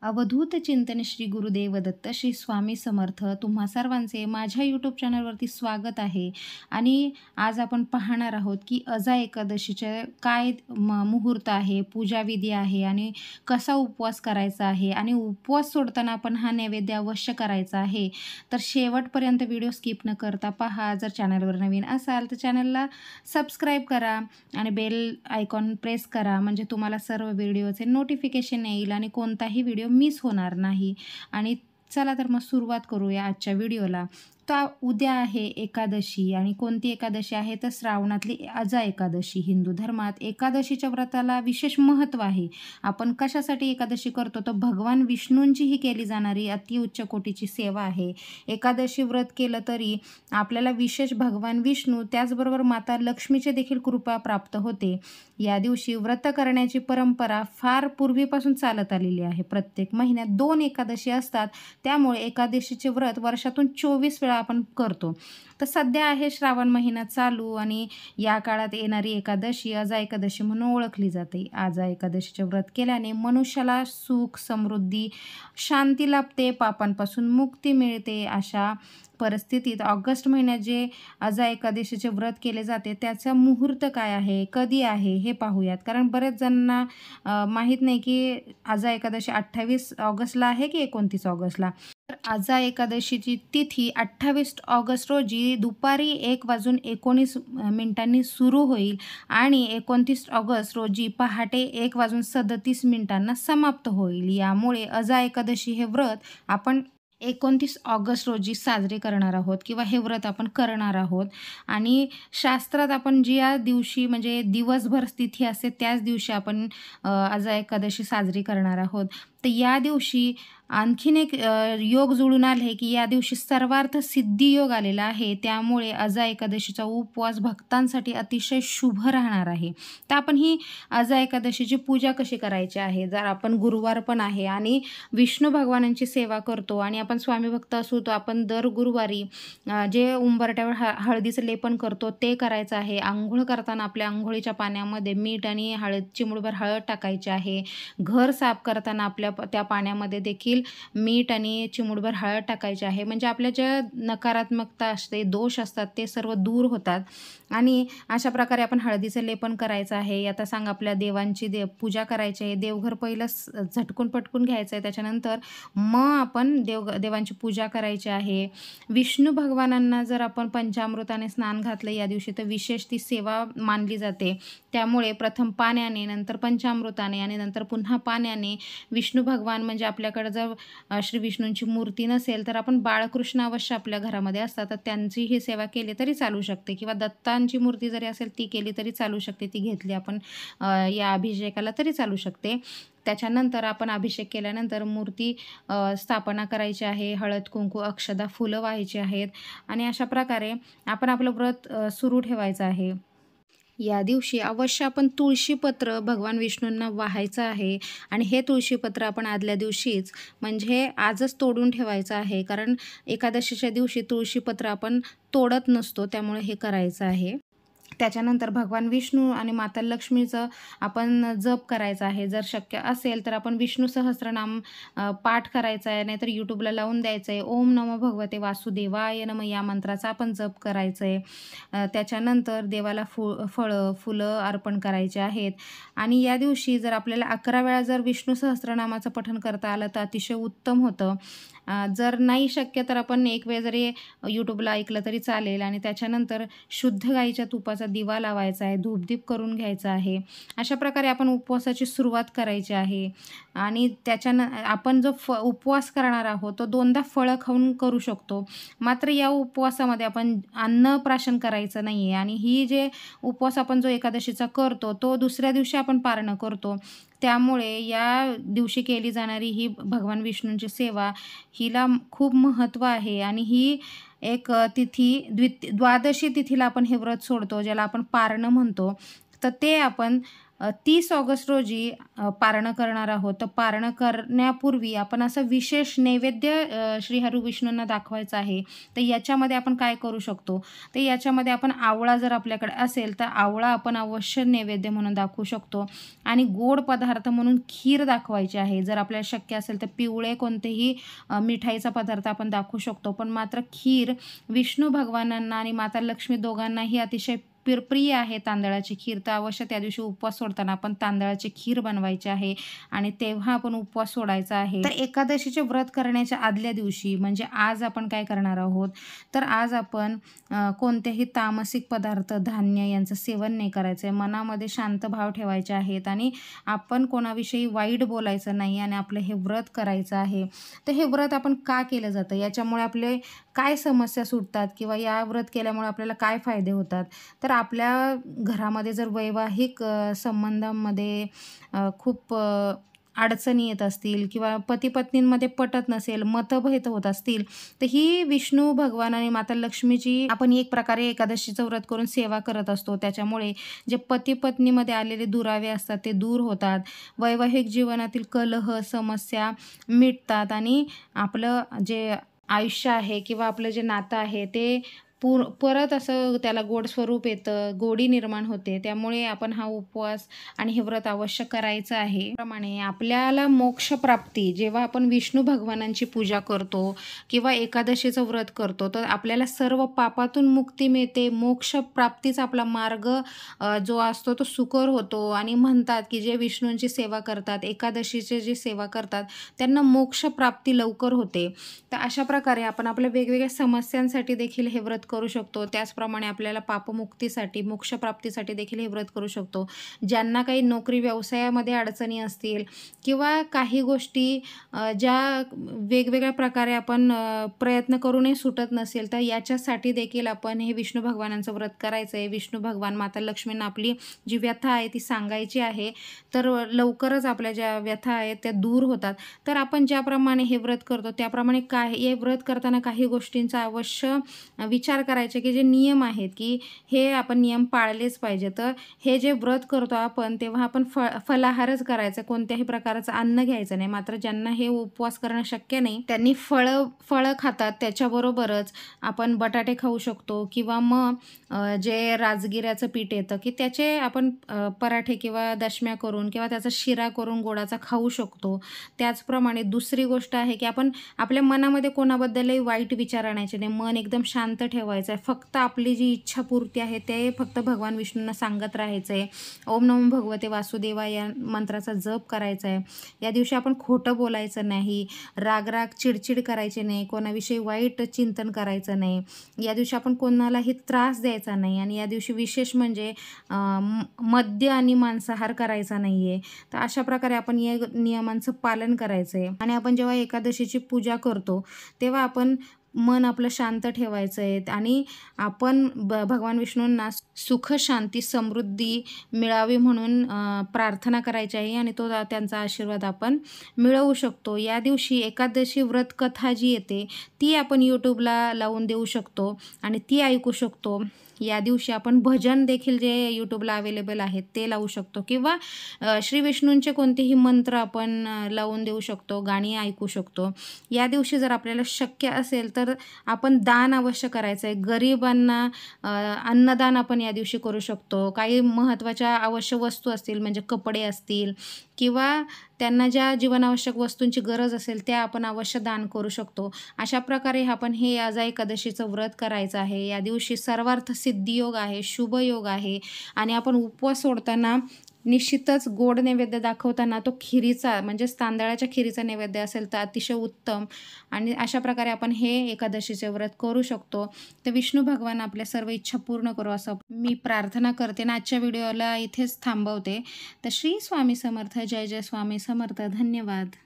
अवधूत चिंतन श्री गुरुदेव दत्त श्री स्वामी समर्थ तुम्हा सर्वांचे माझ्या यूट्यूब चॅनलवरती स्वागत आहे. आणि आज आपण पाहणार आहोत की अजा एकादशीचे काय मुहूर्त आहे, पूजाविधी आहे आणि कसा उपवास करायचा आहे आणि उपवास सोडताना आपण हा नैवेद्य अवश्य करायचा आहे. तर शेवटपर्यंत व्हिडिओ स्किप न करता पहा. जर चॅनलवर नवीन असाल तर चॅनलला सबस्क्राईब करा आणि बेल आयकॉन प्रेस करा, म्हणजे तुम्हाला सर्व व्हिडिओचे नोटिफिकेशन येईल आणि कोणताही व्हिडिओ मिस होणार नाही. आणि चला तर मग सुरुवात करूया आजच्या व्हिडिओला. तर उद्या आहे एकादशी आणि कोणती एकादशी आहे तर श्रावणातली अजा एकादशी. हिंदू धर्मात एकादशीच्या व्रताला विशेष महत्त्व आहे. आपण कशासाठी एकादशी करतो तर भगवान विष्णूंची ही केली जाणारी अतिउच्च कोटीची सेवा आहे. एकादशी व्रत केलं तरी आपल्याला विशेष भगवान विष्णू त्याचबरोबर माता लक्ष्मीचे देखील कृपा प्राप्त होते. या दिवशी व्रत करण्याची परंपरा फार पूर्वीपासून चालत आलेली आहे. प्रत्येक महिन्यात 2 एकादशी असतात, त्यामुळे एकादशीचे व्रत वर्षातून 24 वेळा आपण करतो. तर सध्या आहे श्रावण महिना चालू आणि या काळात येणारी एकादशी अजा एकादशी म्हणून ओळखली जाते. अजा एकादशीचे व्रत केल्याने मनुष्याला सुख, समृद्धी, शांती लाभते, पापांपासून मुक्ती मिळते. अशा परिस्थितीत ऑगस्ट महिन्यात जे अजा एकादशीचे व्रत केले जाते त्याचा मुहूर्त काय आहे, कधी आहे हे पाहूयात. कारण बरेच जणांना माहीत नाही की अजा एकादशी 28 ऑगस्टला आहे की 29 ऑगस्टला. तर अजा एकादशीची तिथी 28 ऑगस्ट रोजी दुपारी 1:19 सुरू होईल आणि 29 ऑगस्ट रोजी पहाटे 1:37 समाप्त होईल. यामुळे अजा एकादशी हे व्रत आपण 29 ऑगस्ट रोजी साजरे करणार आहोत किंवा हे व्रत आपण करणार आहोत. आणि शास्त्रात आपण ज्या दिवशी म्हणजे दिवसभर तिथी असते त्याच दिवशी आपण अजा एकादशी साजरी करणार आहोत. तर या दिवशी आणखीन एक योग जुळून आले की या दिवशी सर्वार्थ सिद्धी योग आलेला आहे. त्यामुळे अजा एकादशीचा उपवास भक्तांसाठी अतिशय शुभ राहणार आहे. तर आपण ही अजा एकादशीची पूजा कशी करायची आहे. जर आपण गुरुवार पण आहे आणि विष्णू भगवानांची सेवा करतो आणि आपण स्वामी भक्त असू तर आपण दर गुरुवारी जे उंबरट्यावर हळदीचं लेपन करतो ते करायचं आहे. आंघोळ करताना आपल्या आंघोळीच्या पाण्यामध्ये मीठ आणि चिमूटभर हळद टाकायची आहे. घर साफ करताना आपल्या त्या पाण्यामध्ये देखील मीठ आणि चिमूटभर हळद टाकायची आहे. म्हणजे आपल्या ज्या नकारात्मकता असते, दोष असतात ते सर्व दूर होतात. आणि अशा प्रकारे आपण हळदीचं लेपन करायचं आहे. आता सांग आपल्या देवांची पूजा करायची आहे. देवघर पहिलं झटकून पटकून घ्यायचं आहे, त्याच्यानंतर मग आपण देवांची पूजा करायची आहे. विष्णू भगवानांना जर आपण पंचामृताने स्नान घातलं या दिवशी तर विशेष ती सेवा मानली जाते. त्यामुळे प्रथम पाण्याने, नंतर पंचामृताने आणि नंतर पुन्हा पाण्याने विष्णू भगवान म्हणजे आपल्याकडे जर श्री विष्णूंची मूर्ती नसेल तर आपण बाळकृष्ण अवश्य आपल्या घरामध्ये असतात तर त्यांची ही सेवा केली तरी चालू शकते, किंवा दत्तांची मूर्ती जरी असेल ती केली तरी चालू शकते. ती घेतली आपण या अभिषेकाला तरी चालू शकते. त्याच्यानंतर आपण अभिषेक केल्यानंतर मूर्ती स्थापना करायची आहे. हळद, कुंकू, अक्षदा, फुलं व्हायची आहेत आणि अशा प्रकारे आपण आपलं व्रत सुरू ठेवायचं आहे. या दिवशी अवश्य आपण तुळशीपत्र भगवान विष्णूंना वाहायचं आहे. आणि हे तुळशीपत्र आपण आदल्या दिवशीच म्हणजे आजच तोडून ठेवायचं आहे. कारण एकादशीच्या दिवशी तुळशीपत्र आपण तोडत नसतो, त्यामुळे हे करायचं आहे. त्याच्यानंतर भगवान विष्णू आणि माता लक्ष्मीचं आपण जप करायचा आहे. जर शक्य असेल तर आपण विष्णू सहस्त्रनाम पाठ करायचा आहे, नाहीतर यूट्यूबला लावून द्यायचं आहे. ओम नमो भगवते वासुदेवाय नमः या मंत्राचा आपण जप करायचं आहे. त्याच्यानंतर देवाला फुलं अर्पण करायचे आहेत. आणि या दिवशी जर आपल्याला 11 वेळा जर विष्णू सहस्त्रनामाचं पठण करता आलं तर अतिशय उत्तम होतं. जर नाही शक्य तर आपण एक वेळ जरी यूट्यूबला ऐकलं तरी चालेल. आणि त्याच्यानंतर शुद्ध गाईच्या तुपाचा दिवा लावायचा आहे, धूपदीप करून घ्यायचा आहे. अशा प्रकारे आपण उपवासाची सुरुवात करायची आहे. आणि आपण जो उपवास करणार आहोत तो 2दा फळं खाऊन करू शकतो. मात्र या उपवासामध्ये आपण अन्नप्राशन करायचं नाही आहे. आणि ही जे उपवास आपण जो एकादशीचा करतो तो दुसऱ्या दिवशी आपण पारणं करतो. त्यामुळे या दिवशी केली जाणारी ही भगवान विष्णूंची सेवा हिला खूप महत्त्व आहे. आणि ही एक तिथी द्वादशी तिथीला आपण हे व्रत सोडतो, ज्याला आपण पारणं म्हणतो. तर ते आपण 30 ऑगस्ट रोजी पारणं करणार आहोत. तर पारणं करण्यापूर्वी आपण असं विशेष नैवेद्य श्री हरिविष्णूंना दाखवायचं आहे. तर याच्यामध्ये आपण काय करू शकतो? तर याच्यामध्ये आपण आवळा जर आपल्याकडे असेल, तर आवळा आपण अवश्य नैवेद्य म्हणून दाखवू शकतो आणि गोड पदार्थ म्हणून खीर दाखवायची आहे. जर आपल्याला शक्य असेल तर पिवळे कोणतेही मिठाईचा पदार्थ आपण दाखवू शकतो. पण मात्र खीर विष्णू भगवानांना आणि माता लक्ष्मी दोघांनाही अतिशय प्रिय आहे तांदळाची खीर. तर अवश्य त्या दिवशी उपवास सोडताना आपण तांदळाची खीर बनवायची आहे आणि तेव्हा आपण उपवास सोडायचा आहे. तर एकादशीचे व्रत करण्याच्या आदल्या दिवशी म्हणजे आज आपण काय करणार आहोत, तर आज आपण कोणतेही तामसिक पदार्थ, धान्य यांचं सेवन नाही करायचं आहे. मनामध्ये शांत भाव ठेवायचे आहेत आणि आपण कोणाविषयी वाईट बोलायचं नाही आणि आपलं हे व्रत करायचं आहे. तर हे व्रत आपण का केलं जातं, याच्यामुळे आपले काय समस्या सुटतात किंवा या व्रत केल्यामुळे आपल्याला काय फायदे होतात. तर आपल्या घरामध्ये जर वैवाहिक संबंधांमध्ये खूप अडचणी येत असतील किंवा पती-पत्नींमध्ये पटत नसेल, मतभेद होत असतील, तर ही विष्णू भगवान आणि माता लक्ष्मीची आपण एक प्रकारे एकादशीचं व्रत करून सेवा करत असतो. त्याच्यामुळे जे पती-पत्नीमध्ये आलेले दुरावे असतात ते दूर होतात. वैवाहिक जीवनातील कलह, समस्या मिटतात आणि आपलं जे आयुष्य आहे किंवा आपलं जे नातं आहे ते परत असं त्याला गोड स्वरूप येतं, गोडी निर्माण होते. त्यामुळे आपण हा उपवास आणि हे व्रत अवश्य करायचं आहे. त्याप्रमाणे आपल्याला मोक्षप्राप्ती जेव्हा आपण विष्णू भगवानांची पूजा करतो किंवा एकादशीचं व्रत करतो, तर आपल्याला सर्व पापातून मुक्ती मिळते. मोक्षप्राप्तीचा आपला मार्ग जो असतो तो सुकर होतो आणि म्हणतात की जे विष्णूंची सेवा करतात, एकादशीची जी सेवा करतात, त्यांना मोक्षप्राप्ती लवकर होते. तर अशा प्रकारे आपण आपल्या वेगवेगळ्या समस्यांसाठी देखील हे व्रत करू शकतो. त्याचप्रमाणे आपल्याला पापमुक्तीसाठी, मोक्षप्राप्तीसाठी देखील हे व्रत करू शकतो. ज्यांना काही नोकरी व्यवसायामध्ये अडचणी असतील किंवा काही गोष्टी ज्या वेगवेगळ्या प्रकारे आपण प्रयत्न करूनही सुटत नसेल, तर याच्यासाठी देखील आपण हे विष्णू भगवानांचं व्रत करायचं आहे. विष्णू भगवान, माता लक्ष्मींना आपली जी व्यथा आहे ती सांगायची आहे. तर लवकरच आपल्या ज्या व्यथा आहेत त्या दूर होतात. तर आपण ज्याप्रमाणे हे व्रत करतो त्याप्रमाणे हे व्रत करताना काही गोष्टींचा अवश्य विचार करायचे की जे नियम आहेत की हे आपण नियम पाळलेच पाहिजे. तर हे जे व्रत करतो आपण तेव्हा आपण फलाहारच करायचं, कोणत्याही प्रकारचं अन्न घ्यायचं नाही. मात्र ज्यांना हे उपवास करणं शक्य नाही त्यांनी फळं खातात. त्याच्याबरोबरच आपण बटाटे खाऊ शकतो किंवा मग जे राजगिऱ्याचं पीठ येतं की त्याचे आपण पराठे किंवा दशम्या करून किंवा त्याचा शिरा करून गोडाचा खाऊ शकतो. त्याचप्रमाणे दुसरी गोष्ट आहे की आपण आपल्या मनामध्ये कोणाबद्दलही वाईट विचार आणायचे नाही. मन एकदम शांत ठेवायचं आहे. फक्त आपली जी इच्छापूर्ती आहे ते फक्त भगवान विष्णूंना सांगत राहायचं आहे. ओम नमो भगवते वासुदेवाय या मंत्राचा जप करायचा आहे. या दिवशी आपण खोटं बोलायचं नाही, राग चिडचिड करायची नाही, कोणाविषयी वाईट चिंतन करायचं नाही. या दिवशी आपण कोणालाही त्रास द्यायचा नाही आणि या दिवशी विशेष म्हणजे मद्य आणि मांसाहार करायचा नाही आहे. तर अशा प्रकारे आपण या नियमांचं पालन करायचं आहे. आणि आपण जेव्हा एकादशीची पूजा करतो तेव्हा आपण मन आपलं शांत ठेवायचं आहे आणि आपण भगवान विष्णूंना सुख, शांती, समृद्धी मिळावी म्हणून प्रार्थना करायची आहे आणि तो त्यांचा आशीर्वाद आपण मिळवू शकतो. या दिवशी एकादशी व्रत कथा जी येते ती आपण यूट्यूबला लावून देऊ शकतो आणि ती ऐकू शकतो. या दिवशी आपण भजन देखील जे यूट्यूबला अवेलेबल आहेत ते लावू शकतो किंवा श्री विष्णूंचे कोणतेही मंत्र आपण लावून देऊ शकतो, गाणी ऐकू शकतो. या दिवशी जर आपल्याला शक्य असेल तर आपण दान अवश्य करायचं आहे. गरिबांना अन्नदान आपण या दिवशी करू शकतो. काही महत्त्वाच्या आवश्यक वस्तू असतील म्हणजे कपडे असतील किंवा त्यांना ज्या जीवनावश्यक वस्तूंची गरज असेल त्या आपण अवश्य दान करू शकतो. अशा प्रकारे आपण हे आज एकादशीचं व्रत करायचं आहे. या दिवशी सर्वार्थ सिद्धियोग आहे, शुभयोग आहे आणि आपण उपवास सोडताना निश्चितच गोड नैवेद्य दाखवताना तो खिरीचा म्हणजेच तांदळाच्या खिरीचा नैवेद्य असेल तर अतिशय उत्तम आणि अशा प्रकारे आपण हे एकादशीचे व्रत करू शकतो. तर विष्णू भगवान आपल्या सर्व इच्छा पूर्ण करू असं मी प्रार्थना करते आणि आजच्या व्हिडिओला इथेच थांबवते. तर श्री स्वामी समर्थ, जय जय स्वामी समर्थ. धन्यवाद.